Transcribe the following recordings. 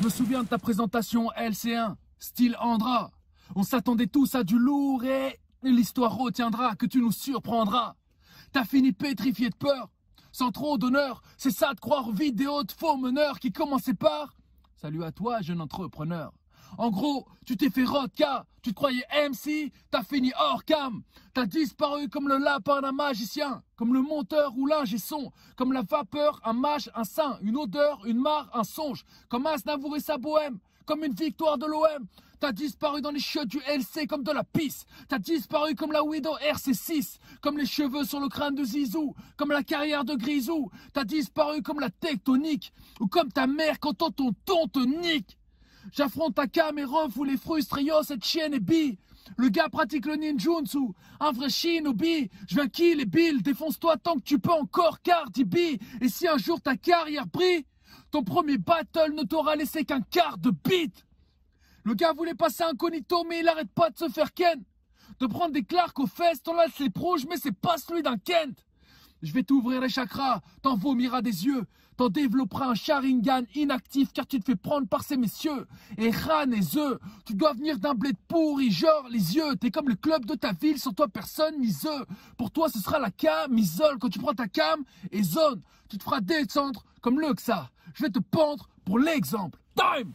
me souviens de ta présentation LC1, style Andra. On s'attendait tous à du lourd et l'histoire retiendra que tu nous surprendras. T'as fini pétrifié de peur, sans trop d'honneur. C'est ça de croire aux vidéos de faux meneurs qui commençaient par « Salut à toi, jeune entrepreneur ». En gros, tu t'es fait rodka, tu te croyais MC, t'as fini hors cam. T'as disparu comme le lapin d'un magicien, comme le monteur ou l'ingé son, comme la vapeur, un mage, un sein, une odeur, une mare, un songe, comme Aznavour et sa bohème, comme une victoire de l'OM. T'as disparu dans les chiottes du LC comme de la pisse. T'as disparu comme la Widow RC6, comme les cheveux sur le crâne de Zizou, comme la carrière de Grisou. T'as disparu comme la tectonique, ou comme ta mère quand ton te nique. J'affronte ta caméra, vous les frustres, yo, cette chienne est bi. Le gars pratique le ninjutsu, un vrai shinobi. Je viens kill et Bill, défonce-toi tant que tu peux encore Cardi B. Et si un jour ta carrière brille, ton premier battle ne t'aura laissé qu'un quart de beat. Le gars voulait passer incognito, mais il arrête pas de se faire ken. De prendre des Clark aux fesses, ton lace les rouge, mais c'est pas celui d'un Kent. Je vais t'ouvrir les chakras, t'en vomiras des yeux, t'en développeras un Sharingan inactif car tu te fais prendre par ces messieurs. Et Ran et Zeux, tu dois venir d'un bled pourri, genre les yeux. T'es comme le club de ta ville, sur toi personne mise eux. Pour toi ce sera la camisole quand tu prends ta cam et zone. Tu te feras descendre comme le ça. Je vais te pendre pour l'exemple. Time!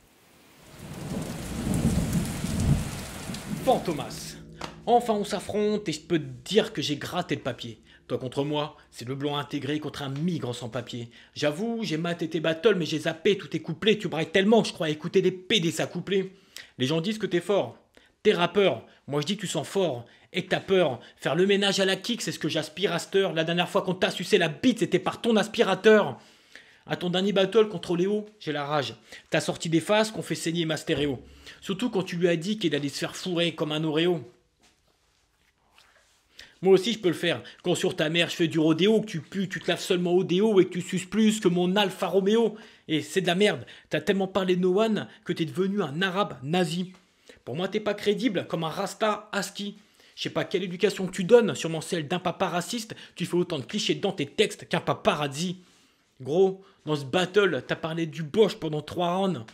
Fantomas. Enfin on s'affronte et je peux te dire que j'ai gratté le papier. Toi contre moi, c'est le blanc intégré contre un migrant sans papier. J'avoue, j'ai maté tes battles mais j'ai zappé tous tes couplets. Tu brailles tellement que je crois écouter des PD s'accoupler. Les gens disent que t'es fort, t'es rappeur. Moi je dis que tu sens fort et que t'as peur. Faire le ménage à la kick, c'est ce que j'aspire à cette heure. La dernière fois qu'on t'a sucé la bite, c'était par ton aspirateur. À ton dernier battle contre Léo, j'ai la rage. T'as sorti des faces qu'on fait saigner ma stéréo. Surtout quand tu lui as dit qu'il allait se faire fourrer comme un Oreo. Moi aussi je peux le faire. Quand sur ta mère je fais du rodéo, que tu pues, tu te laves seulement au déo et que tu suces plus que mon Alfa Romeo. Et c'est de la merde. T'as tellement parlé de No One que t'es devenu un arabe nazi. Pour moi t'es pas crédible comme un rasta ASCII. Je sais pas quelle éducation tu donnes, sûrement celle d'un papa raciste. Tu fais autant de clichés dans tes textes qu'un paparazzi. Gros, dans ce battle, t'as parlé du Bosch pendant 3 rounds.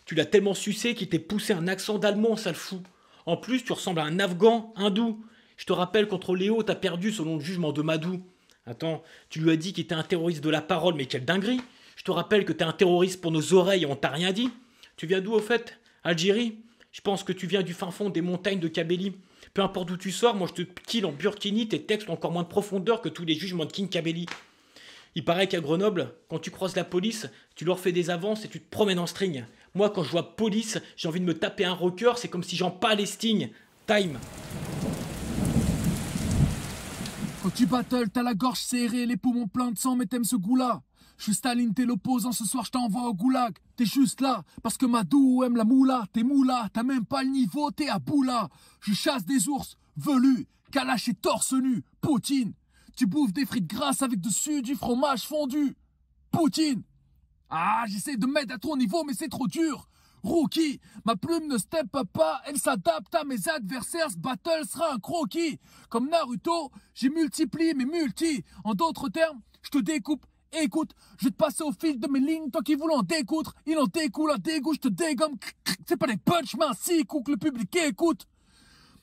Tu l'as tellement sucé qu'il t'est poussé un accent d'allemand, sale fou. En plus, tu ressembles à un Afghan hindou. Je te rappelle, contre Léo, t'as perdu selon le jugement de Madou. Attends, tu lui as dit qu'il était un terroriste de la parole, mais quelle dinguerie. Je te rappelle que t'es un terroriste pour nos oreilles et on t'a rien dit. Tu viens d'où au fait? Algérie? Je pense que tu viens du fin fond des montagnes de Kabylie. Peu importe d'où tu sors, moi je te kill en burkini, tes textes ont encore moins de profondeur que tous les jugements de King Kabylie. Il paraît qu'à Grenoble, quand tu croises la police, tu leur fais des avances et tu te promènes en string. Moi, quand je vois police, j'ai envie de me taper un rocker, c'est comme si j'en palestine. Time. Quand tu battles, t'as la gorge serrée, les poumons pleins de sang, mais t'aimes ce goût-là. Je suis Staline, t'es l'opposant, ce soir je t'envoie au goulag. T'es juste là, parce que Madou aime la moula. T'es moula, t'as même pas le niveau, t'es à boula. Je chasse des ours, velus, Kalash et torse nu, Poutine. Tu bouffes des frites grasses avec dessus du fromage fondu. Poutine. Ah, j'essaie de mettre à ton niveau, mais c'est trop dur. Rookie, ma plume ne step pas, elle s'adapte à mes adversaires, ce battle sera un croquis. Comme Naruto, j'ai multiplié mes multis. En d'autres termes, je te découpe. Écoute, je vais te passer au fil de mes lignes, toi qui voulais en découdre, il en découle un dégoût, je te dégomme. C'est pas des punch, mais un si coup que le public écoute.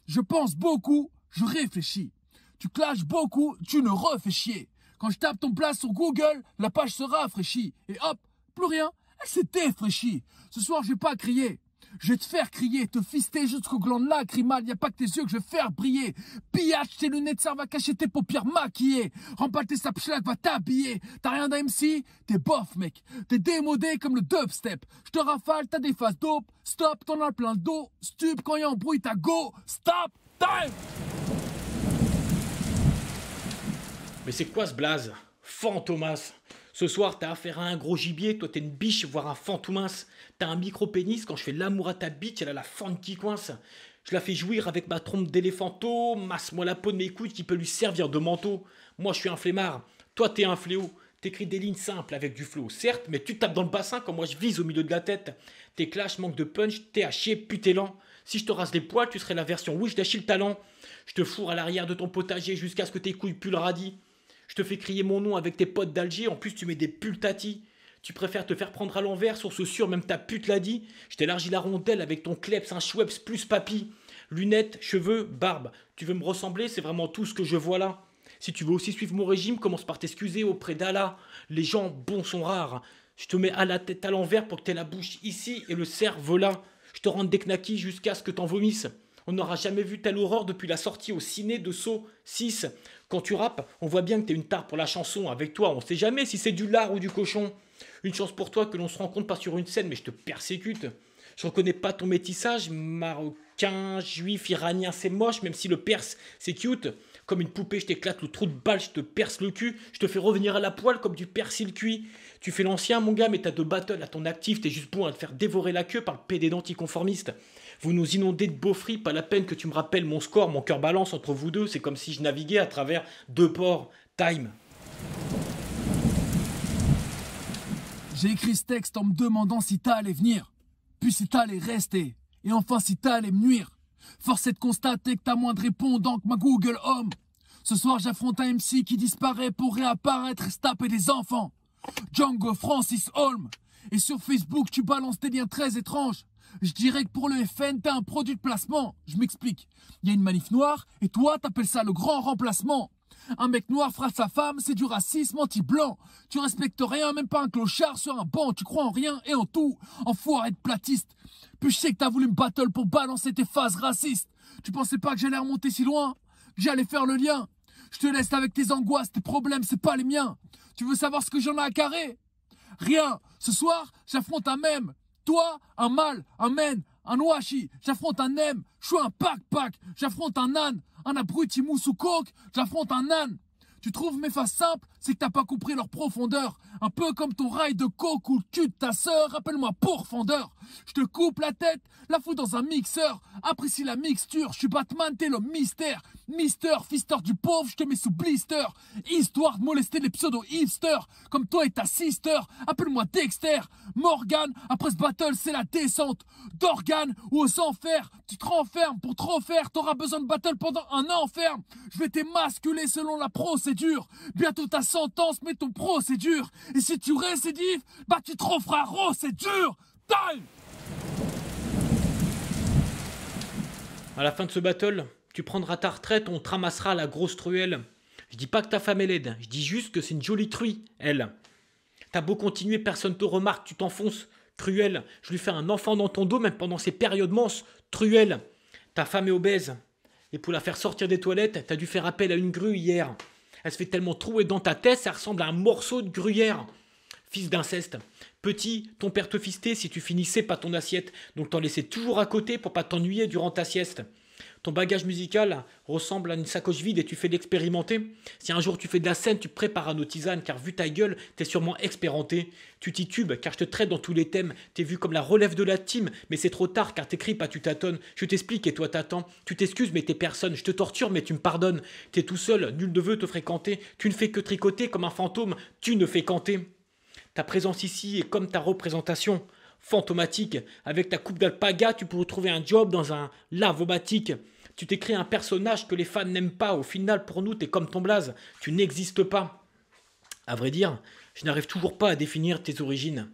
Je pense beaucoup, je réfléchis. Tu clashes beaucoup, tu ne refais chier. Quand je tape ton place sur Google, la page sera rafraîchie. Et hop, plus rien, elle s'est défraîchie. Ce soir, je vais pas crier. Je vais te faire crier, te fister jusqu'au gland lacrymal. Y a pas que tes yeux que je vais faire briller. Pillage, tes lunettes servent à cacher tes paupières maquillées. Remballe tes sapschlag, va t'habiller. T'as rien d'un MC? T'es bof, mec. T'es démodé comme le dubstep. Je te rafale, t'as des faces dope. Stop, t'en as plein le dos. Stup, quand y a embrouille, t'as go. Stop, time! Mais c'est quoi ce blaze? Fantomas. Ce soir, t'as affaire à un gros gibier, toi t'es une biche, voire un fantoumas. T'as un micro-pénis, quand je fais l'amour à ta bitch, elle a la fente qui coince. Je la fais jouir avec ma trompe d'éléphanto, masse-moi la peau de mes couilles qui peut lui servir de manteau. Moi je suis un flemmard, toi t'es un fléau. T'écris des lignes simples avec du flow, certes, mais tu tapes dans le bassin quand moi je vise au milieu de la tête. Tes clashs manquent de punch, t'es à chier, putain lent. Si je te rase les poils, tu serais la version Wish d'Achille Talent. Je te fourre à l'arrière de ton potager jusqu'à ce que tes couilles puent le radis. Je te fais crier mon nom avec tes potes d'Alger, en plus tu mets des pulls tati. Tu préfères te faire prendre à l'envers, sur ce sûr, même ta pute l'a dit. Je t'élargis la rondelle avec ton kleps, un Schweppes plus papy. Lunettes, cheveux, barbe. Tu veux me ressembler, c'est vraiment tout ce que je vois là. Si tu veux aussi suivre mon régime, commence par t'excuser auprès d'Allah. Les gens bons sont rares. Je te mets à la tête à l'envers pour que tu aies la bouche ici et le cerveau là. Je te rends des knackis jusqu'à ce que t'en vomisses. On n'aura jamais vu telle horreur depuis la sortie au ciné de Saw 6. Quand tu rappes, on voit bien que t'es une tare pour la chanson. Avec toi, on sait jamais si c'est du lard ou du cochon. Une chance pour toi que l'on se rencontre pas sur une scène, mais je te persécute. Je reconnais pas ton métissage, marocain, juif, iranien, c'est moche, même si le perse, c'est cute. Comme une poupée, je t'éclate le trou de balle, je te perce le cul, je te fais revenir à la poêle comme du persil cuit. Tu fais l'ancien, mon gars, mais t'as 2 battles à ton actif, t'es juste bon à te faire dévorer la queue par le PD d'anticonformiste. Vous nous inondez de beaux frites, pas la peine que tu me rappelles mon score, mon cœur balance entre vous deux, c'est comme si je naviguais à travers 2 ports. Time. J'ai écrit ce texte en me demandant si t'allais venir, puis si t'allais rester, et enfin si t'allais me nuire. Force est de constater que t'as moins de répondants que ma Google Home. Ce soir j'affronte un MC qui disparaît pour réapparaître et se taper des enfants. Django Francis Holm. Et sur Facebook tu balances des liens très étranges. Je dirais que pour le FN t'es un produit de placement. Je m'explique. Il y a une manif noire et toi t'appelles ça le grand remplacement. Un mec noir frappe sa femme, c'est du racisme anti-blanc. Tu respectes rien, même pas un clochard sur un banc. Tu crois en rien et en tout, enfoiré de platiste. Puis je sais que t'as voulu me battle pour balancer tes phases racistes. Tu pensais pas que j'allais remonter si loin? Que j'allais faire le lien? Je te laisse avec tes angoisses, tes problèmes, c'est pas les miens. Tu veux savoir ce que j'en ai à carrer? Rien. Ce soir, j'affronte un mème. Toi, un mâle, un men, un washi. J'affronte un M. Je suis un pack-pack. J'affronte un âne. Un abruti mousse ou coke. J'affronte un âne. Tu trouves mes faces simples? C'est que t'as pas compris leur profondeur. Un peu comme ton rail de coke ou le cul de ta sœur. Rappelle-moi pourfendeur. Je te coupe la tête, la fous dans un mixeur. Apprécie la mixture. Je suis Batman, t'es le mystère. Mister, fister du pauvre, je te mets sous blister. Histoire de molester les pseudo-hipsters. Comme toi et ta sister. Appelle-moi Dexter. Morgan, après ce battle, c'est la descente. D'organes ou aux enfers. Tu te renfermes pour trop faire. T'auras besoin de battle pendant un enferme. Je vais t'émasculer selon la procédure. Bientôt ta sentence, mais ton procédure. Et si tu récidives, bah tu te referas c'est dur. Time! À la fin de ce battle, tu prendras ta retraite, on te ramassera la grosse truelle. Je dis pas que ta femme est laide, je dis juste que c'est une jolie truie, elle. T'as beau continuer, personne te remarque, tu t'enfonces. Cruel, je lui fais un enfant dans ton dos, même pendant ces périodes manses. Truelle, ta femme est obèse. Et pour la faire sortir des toilettes, t'as dû faire appel à une grue hier. Elle se fait tellement trouer dans ta tête, ça ressemble à un morceau de gruyère. Fils d'inceste. Petit, ton père te fistait si tu finissais pas ton assiette, donc t'en laissais toujours à côté pour pas t'ennuyer durant ta sieste. Ton bagage musical ressemble à une sacoche vide et tu fais l'expérimenter. Si un jour tu fais de la scène, tu prépares un tisane, car vu ta gueule, t'es sûrement expérimenté. Tu titubes, car je te traite dans tous les thèmes. T'es vu comme la relève de la team, mais c'est trop tard, car t'écris pas, tu tâtonnes. Je t'explique et toi t'attends. Tu t'excuses, mais t'es personne. Je te torture, mais tu me pardonnes. T'es tout seul, nul ne veut te fréquenter. Tu ne fais que tricoter comme un fantôme, tu ne fais qu'hanter. Ta présence ici est comme ta représentation. Fantomatique, avec ta coupe d'alpaga, tu pourrais trouver un job dans un lavomatique. Tu t'es créé un personnage que les fans n'aiment pas. Au final, pour nous, t'es comme ton blaze. Tu n'existes pas. À vrai dire, je n'arrive toujours pas à définir tes origines.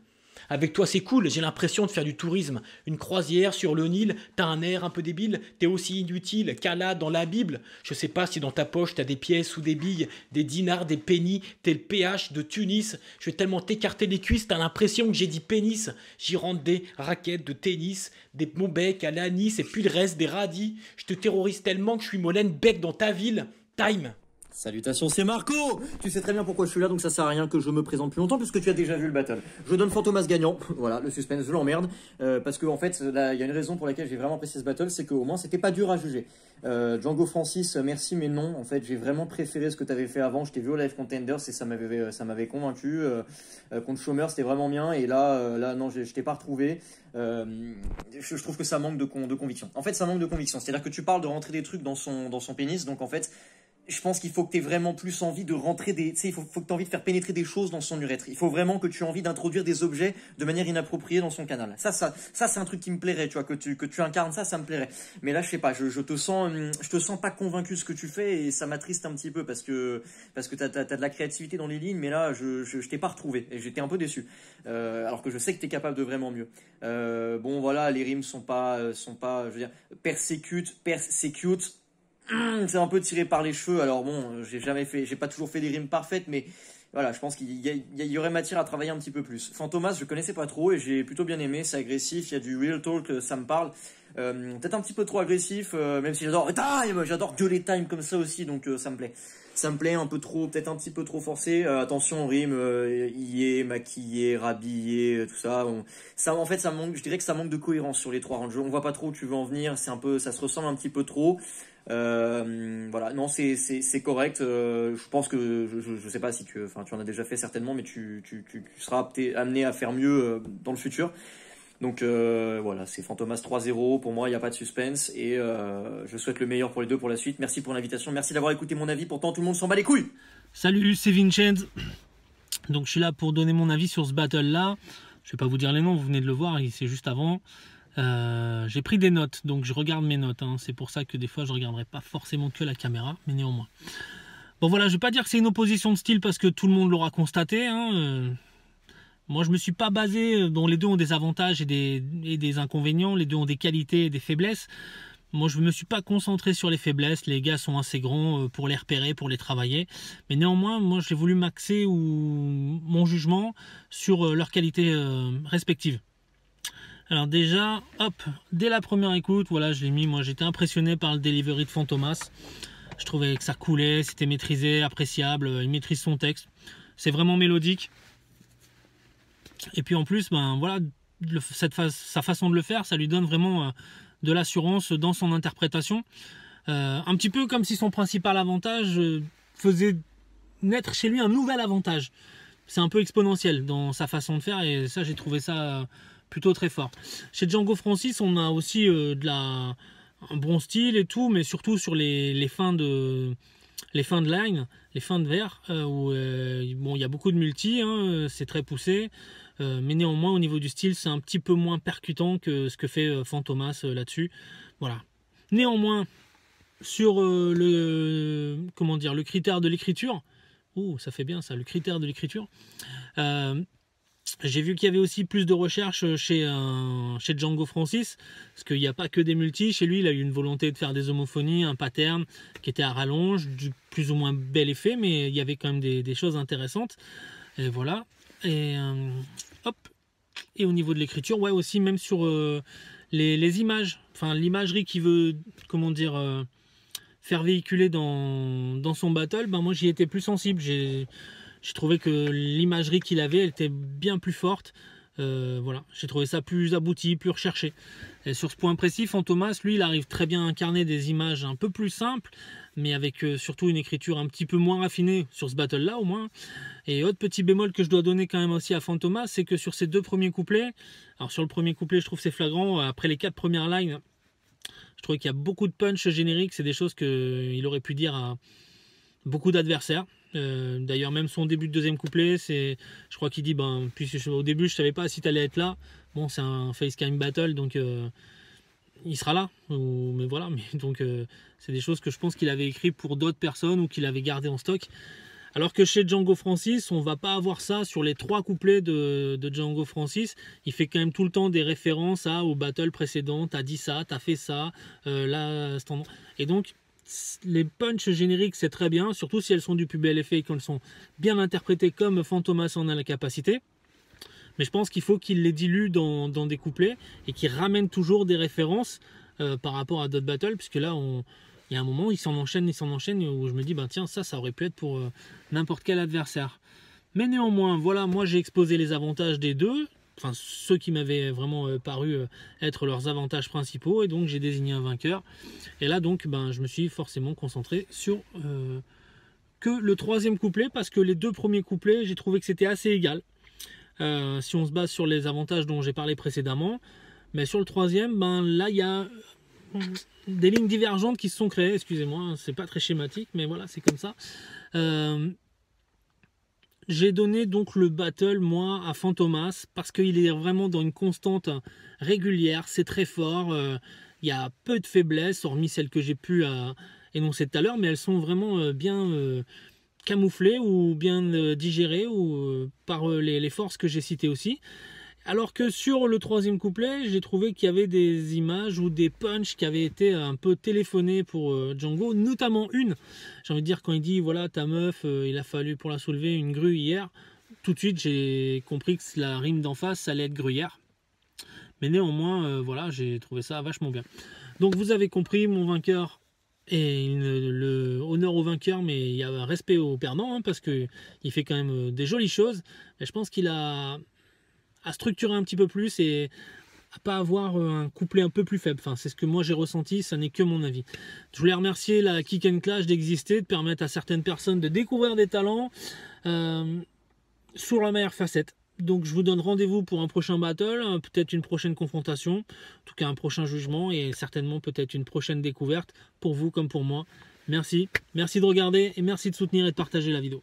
Avec toi, c'est cool, j'ai l'impression de faire du tourisme. Une croisière sur le Nil, t'as un air un peu débile, t'es aussi inutile qu'Allah dans la Bible. Je sais pas si dans ta poche t'as des pièces ou des billes, des dinars, des pennies, t'es le PH de Tunis. Je vais tellement t'écarter les cuisses, t'as l'impression que j'ai dit pénis. J'y rentre des raquettes de tennis, des bons becs à l'anis et puis le reste des radis. Je te terrorise tellement que je suis Molène Bec dans ta ville. Time! Salutations, c'est Marco. Tu sais très bien pourquoi je suis là, donc ça sert à rien que je me présente plus longtemps puisque tu as déjà vu le battle. Je donne Fantomas gagnant, voilà, le suspense, je l'emmerde, parce que en fait, là, il y a une raison pour laquelle j'ai vraiment apprécié ce battle, c'est qu'au moins c'était pas dur à juger. Django Francis, merci mais non, en fait j'ai vraiment préféré ce que tu avais fait avant, je t'ai vu au Live Contenders et ça m'avait convaincu, contre Chômeur c'était vraiment bien, et là non, je t'ai pas retrouvé. Je trouve que ça manque de conviction. En fait ça manque de conviction, c'est-à-dire que tu parles de rentrer des trucs dans son pénis, donc en fait je pense qu'il faut que tu aies vraiment plus envie de rentrer des... Tu sais, faut que tu aies envie de faire pénétrer des choses dans son urètre. Il faut vraiment que tu aies envie d'introduire des objets de manière inappropriée dans son canal. Ça c'est un truc qui me plairait, tu vois, que tu incarnes ça me plairait. Mais là, je sais pas, je te sens pas convaincu de ce que tu fais et ça m'attriste un petit peu parce que t'as de la créativité dans les lignes, mais là, je t'ai pas retrouvé et j'étais un peu déçu. Alors que je sais que tu es capable de vraiment mieux. Bon, voilà, les rimes sont pas, je veux dire, persécute, c'est un peu tiré par les cheveux. Alors bon, j'ai pas toujours fait des rimes parfaites, mais voilà, je pense qu'il y aurait matière à travailler un petit peu plus. Fantomas, je connaissais pas trop et j'ai plutôt bien aimé. C'est agressif, il y a du real talk, ça me parle. Peut-être un petit peu trop agressif, même si j'adore gueuler time comme ça aussi, donc ça me plaît. Ça me plaît un peu trop, peut-être un petit peu trop forcé. Attention, rime, y est, maquillé, rhabillé, tout ça. En fait, ça manque. Je dirais que ça manque de cohérence sur les trois ranges. On voit pas trop où tu veux en venir. Ça se ressemble un petit peu trop. Voilà, non, c'est correct. Je pense que je sais pas si tu en as déjà fait certainement, mais tu seras amené à faire mieux dans le futur. Donc voilà, c'est Fantomas 3-0. Pour moi, il n'y a pas de suspense et je souhaite le meilleur pour les deux pour la suite. Merci pour l'invitation, merci d'avoir écouté mon avis. Pourtant, tout le monde s'en bat les couilles. Salut, c'est Vincenz. Donc je suis là pour donner mon avis sur ce battle là. Je vais pas vous dire les noms, vous venez de le voir, c'est juste avant. J'ai pris des notes, donc je regarde mes notes, hein. C'est pour ça que des fois je regarderai pas forcément que la caméra, mais néanmoins. Bon voilà, je vais pas dire que c'est une opposition de style parce que tout le monde l'aura constaté, hein. Moi je me suis pas basé, dont les deux ont des avantages et des inconvénients, les deux ont des qualités et des faiblesses. Moi je me suis pas concentré sur les faiblesses, les gars sont assez grands pour les repérer, pour les travailler. Mais néanmoins, moi j'ai voulu m'axer mon jugement sur leurs qualités respectives. Alors déjà, hop, dès la première écoute, voilà, je l'ai mis, moi j'étais impressionné par le delivery de Fantomas. Je trouvais que ça coulait, c'était maîtrisé, appréciable, il maîtrise son texte. C'est vraiment mélodique. Et puis en plus, ben voilà, sa façon de le faire, ça lui donne vraiment de l'assurance dans son interprétation. Un petit peu comme si son principal avantage faisait naître chez lui un nouvel avantage. C'est un peu exponentiel dans sa façon de faire et ça, j'ai trouvé ça plutôt très fort. Chez Django Francis, on a aussi un bon style et tout, mais surtout sur les fins de line, les fins de vers, où bon, il y a beaucoup de multi, hein, c'est très poussé, mais néanmoins au niveau du style, c'est un petit peu moins percutant que ce que fait Fantomas là-dessus. Voilà. Néanmoins, sur le critère de l'écriture, ça fait bien ça, le critère de l'écriture. J'ai vu qu'il y avait aussi plus de recherche chez Django Francis, parce qu'il n'y a pas que des multis. Chez lui, il a eu une volonté de faire des homophonies, un pattern qui était à rallonge, du plus ou moins bel effet, mais il y avait quand même des choses intéressantes. Et voilà. Et hop. Et au niveau de l'écriture, ouais, aussi même sur les images, enfin l'imagerie qui veut, faire véhiculer dans son battle, ben moi j'y étais plus sensible. J'ai trouvé que l'imagerie qu'il avait, elle était bien plus forte. Voilà, j'ai trouvé ça plus abouti, plus recherché. Et sur ce point précis, Fantomas, lui, il arrive très bien à incarner des images un peu plus simples, mais avec surtout une écriture un petit peu moins raffinée sur ce battle-là au moins. Et autre petit bémol que je dois donner quand même aussi à Fantomas, c'est que sur ces deux premiers couplets, alors sur le premier couplet, je trouve c'est flagrant, après les 4 premières lines, je trouve qu'il y a beaucoup de punch générique, c'est des choses qu'il aurait pu dire à beaucoup d'adversaires. D'ailleurs même son début de deuxième couplet, je crois qu'il dit puisque au début je savais pas si tu allais être là, bon c'est un facecam battle donc il sera là, mais voilà, donc c'est des choses que je pense qu'il avait écrit pour d'autres personnes ou qu'il avait gardé en stock, alors que chez Django Francis on va pas avoir ça. Sur les 3 couplets de Django Francis, il fait quand même tout le temps des références aux battles précédentes, t'as dit ça, t'as fait ça, là, et donc les punchs génériques c'est très bien, surtout si elles sont du plus bel effet et qu'elles sont bien interprétées comme Fantomas en a la capacité. Mais je pense qu'il faut qu'il les dilue dans des couplets et qu'il ramène toujours des références par rapport à d'autres battles, puisque là il y a un moment il s'en enchaîne où je me dis tiens, ça aurait pu être pour n'importe quel adversaire. Mais néanmoins voilà, moi j'ai exposé les avantages des deux, enfin ceux qui m'avaient vraiment paru être leurs avantages principaux, et donc j'ai désigné un vainqueur. Et là donc je me suis forcément concentré sur que le 3e couplet, parce que les 2 premiers couplets j'ai trouvé que c'était assez égal, si on se base sur les avantages dont j'ai parlé précédemment. Mais sur le 3e, là il y a des lignes divergentes qui se sont créées, excusez-moi, c'est pas très schématique, mais voilà, c'est comme ça. J'ai donné donc le battle, moi, à Fantomas, parce qu'il est vraiment dans une constante régulière, c'est très fort, il y a peu de faiblesses, hormis celles que j'ai pu énoncer tout à l'heure, mais elles sont vraiment bien camouflées ou bien digérées ou, par les forces que j'ai citées aussi. Alors que sur le troisième couplet, j'ai trouvé qu'il y avait des images ou des punchs qui avaient été un peu téléphonés pour Django, notamment une. J'ai envie de dire quand il dit voilà ta meuf, il a fallu pour la soulever une grue hier. Tout de suite j'ai compris que la rime d'en face ça allait être gruyère. Mais néanmoins voilà j'ai trouvé ça vachement bien. Donc vous avez compris mon vainqueur et le honneur au vainqueur, mais il y a un respect au perdant hein, parce que il fait quand même des jolies choses. Et je pense qu'il a à structurer un petit peu plus et à pas avoir un couplet un peu plus faible. Enfin, c'est ce que moi j'ai ressenti, ça n'est que mon avis. Je voulais remercier la Kick and Clash d'exister, de permettre à certaines personnes de découvrir des talents sur la meilleure facette. Donc je vous donne rendez-vous pour un prochain battle, peut-être une prochaine confrontation, en tout cas un prochain jugement et certainement peut-être une prochaine découverte pour vous comme pour moi. Merci de regarder et merci de soutenir et de partager la vidéo.